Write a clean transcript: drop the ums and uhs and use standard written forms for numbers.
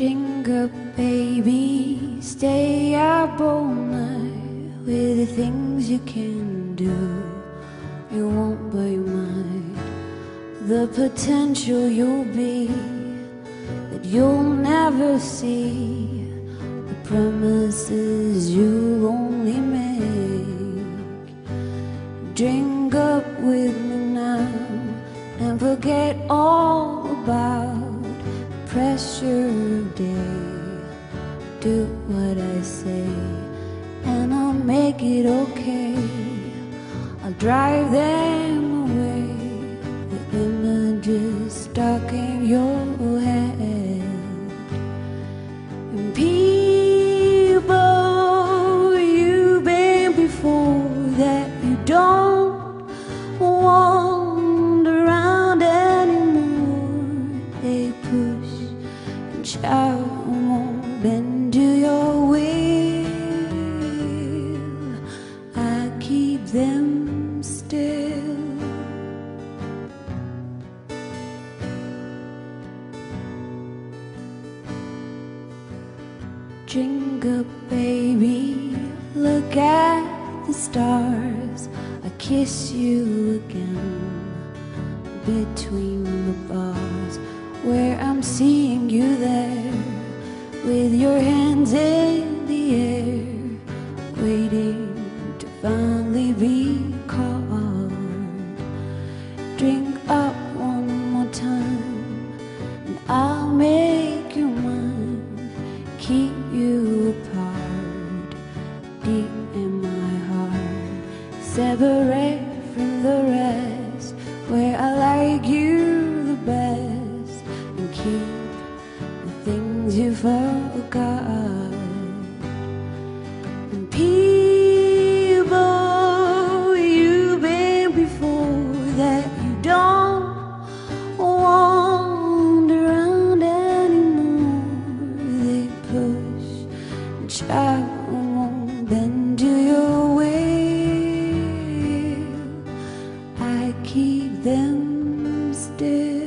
Drink up, baby, stay up all night with the things you can do. You won't blow your mind. The potential you'll be that you'll never see. The promises you'll only make. Drink up with me now and forget all about pressure of day. Do what I say and I'll make it okay. I'll drive them away, the images stuck in your head. And people you've been before that you don't want around anymore. They push and shout and won't bend to your will. I keep them still. Drink up, baby, look at the stars. I kiss you again between the bars, where I'm seeing you there with your hands in the air, waiting to finally be called. Drink up one more time and I'll make you mine. Keep you apart, deep in my heart, separate from the rest, where I like you the best, and keep the things you forgot. And people you've been before that you don't want around anymore. They push and shout and won't bend to your will. I keep them still.